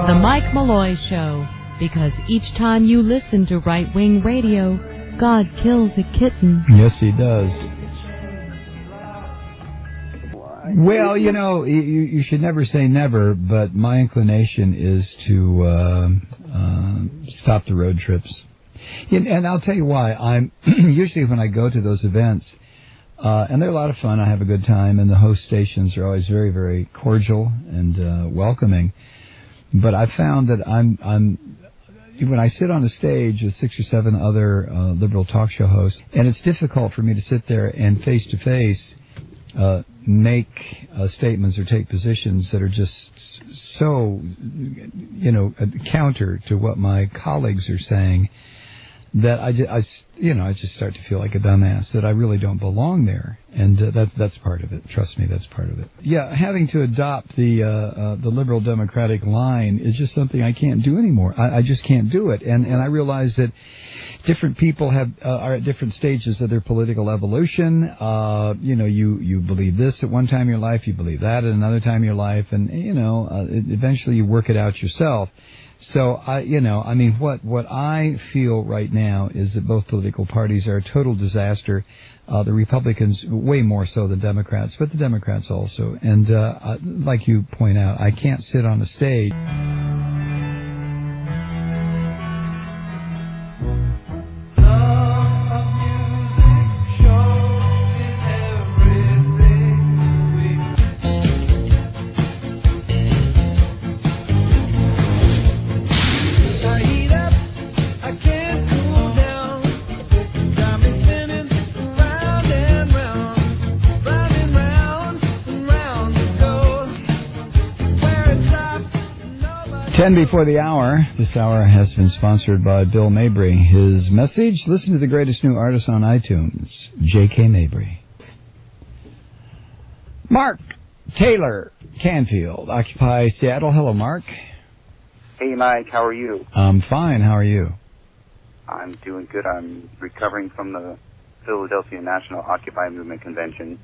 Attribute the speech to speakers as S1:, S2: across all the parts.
S1: The Mike Malloy Show, because each time you listen to right-wing radio, God kills a kitten.
S2: Yes, he does. Well, you know, you should never say never, but my inclination is to stop the road trips. And I'll tell you why. I'm usually when I go to those events, and they're a lot of fun, I have a good time, and the host stations are always very, very cordial and welcoming. But I found that I'm when I sit on a stage with 6 or 7 other liberal talk show hosts, and it's difficult for me to sit there and face to face make statements or take positions that are just so, you know, counter to what my colleagues are saying, that I just start to feel like a dumbass, that I really don't belong there, and that's part of it. Trust me, that's part of it. Yeah, having to adopt the liberal democratic line is just something I can't do anymore. I just can't do it, and I realize that different people are at different stages of their political evolution. You know, you believe this at one time in your life, you believe that at another time in your life, and eventually you work it out yourself. So what I feel right now is that both political parties are a total disaster. The Republicans way more so than Democrats, but the Democrats also. And like you point out, I can't sit on a stage. 10 before the hour. This hour has been sponsored by Bill Mabry. His message, listen to the greatest new artist on iTunes, J.K. Mabry. Mark Taylor-Canfield, Occupy Seattle. Hello, Mark.
S3: Hey, Mike. How are you?
S2: I'm fine. How are you?
S3: I'm doing good. I'm recovering from the Philadelphia National Occupy Movement Convention.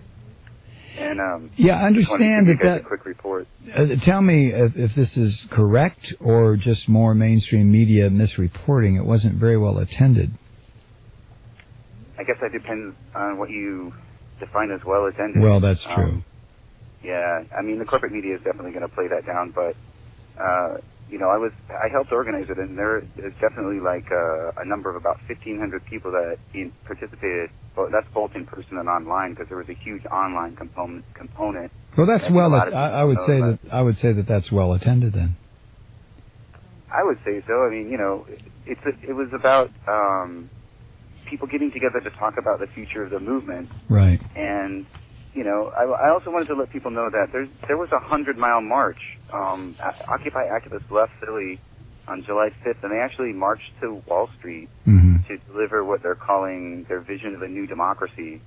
S3: And
S2: I understand
S3: that. A quick report.
S2: Tell me if this is correct or just more mainstream media misreporting. It wasn't very well attended.
S3: I guess that depends on what you define as well attended.
S2: Well, that's true.
S3: Yeah, I mean the corporate media is definitely going to play that down, but I helped organize it, and there is definitely like a number of about 1,500 people that participated. Well, that's both in person and online, because there was a huge online component.
S2: Well, that's well. I would say that that's well attended then.
S3: I would say so. I mean, it was about people getting together to talk about the future of the movement.
S2: Right.
S3: And I also wanted to let people know that there was a 100-mile march. Occupy activists left Philly on July 5th, and they actually marched to Wall Street to deliver what they're calling their vision of a new democracy,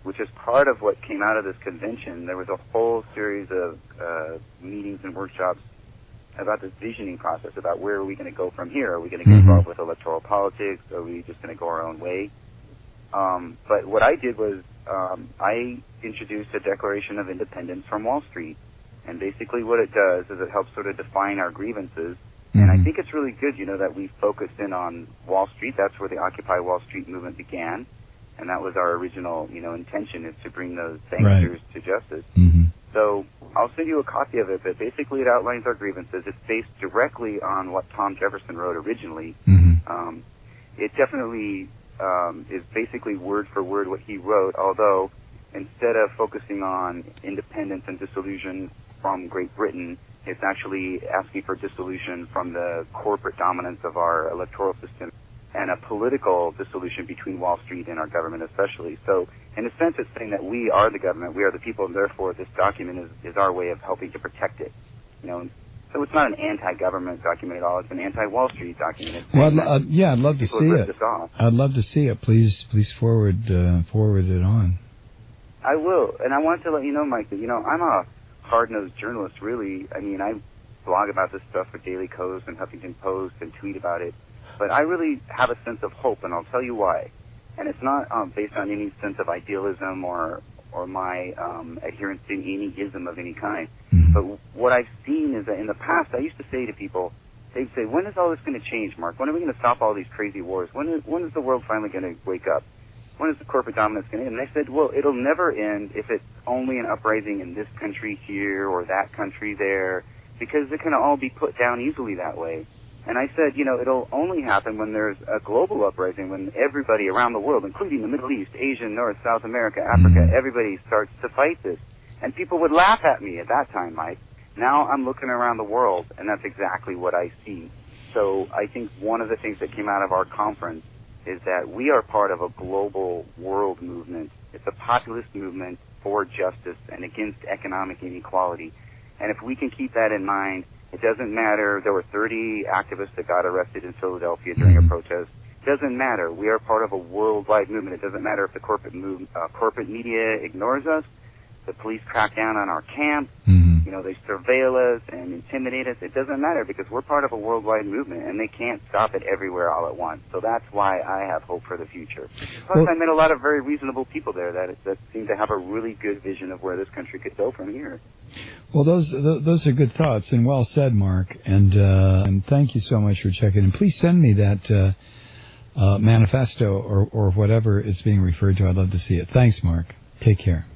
S3: which is part of what came out of this convention. There was a whole series of meetings and workshops about this visioning process, about where are we going to go from here? Are we going to get involved with electoral politics? Are we just going to go our own way? But what I did was I introduced a Declaration of Independence from Wall Street. And basically what it does is it helps sort of define our grievances. And I think it's really good, that we focused in on Wall Street. That's where the Occupy Wall Street movement began. And that was our original, intention, is to bring those banksters to justice. So I'll send you a copy of it, but basically it outlines our grievances. It's based directly on what Tom Jefferson wrote originally. It definitely is basically word for word what he wrote, although instead of focusing on independence and dissolution from Great Britain, it's actually asking for dissolution from the corporate dominance of our electoral system and a political dissolution between Wall Street and our government especially. So in a sense, it's saying that we are the government, we are the people, and therefore this document is our way of helping to protect it. So it's not an anti-government document at all. It's an anti-Wall Street document.
S2: Well, I'd love to see it. I'd love to see it. Please forward it on.
S3: I will. And I wanted to let you know, Mike, that, I'm a hard-nosed journalist, really. I mean, I blog about this stuff for Daily Kos and Huffington Post and tweet about it. But I really have a sense of hope, and I'll tell you why. And it's not based on any sense of idealism or or my adherence to any ism of any kind.
S2: Mm-hmm.
S3: But what I've seen is that in the past, I used to say to people, they'd say, when is all this going to change, Mark? When are we going to stop all these crazy wars? When is the world finally going to wake up? When is the corporate dominance going to end? And I said, well, it'll never end if it's only an uprising in this country here or that country there, because it can all be put down easily that way. And I said, it'll only happen when there's a global uprising, when everybody around the world, including the Middle East, Asia, North, South America, Africa, everybody starts to fight this. And people would laugh at me at that time, Mike. Now I'm looking around the world, and that's exactly what I see. So I think one of the things that came out of our conference is that we are part of a global world movement. It's a populist movement for justice and against economic inequality. And if we can keep that in mind, it doesn't matter. There were 30 activists that got arrested in Philadelphia during a protest. It doesn't matter. We are part of a worldwide movement. It doesn't matter if the corporate media ignores us, the police crack down on our camp, they surveil us and intimidate us. It doesn't matter because we're part of a worldwide movement, and they can't stop it everywhere all at once. So that's why I have hope for the future. Plus, I met a lot of very reasonable people there that seem to have a really good vision of where this country could go from here.
S2: Well, those are good thoughts, and well said, Mark. And thank you so much for checking in. Please send me that manifesto or whatever it's being referred to. I'd love to see it. Thanks, Mark. Take care.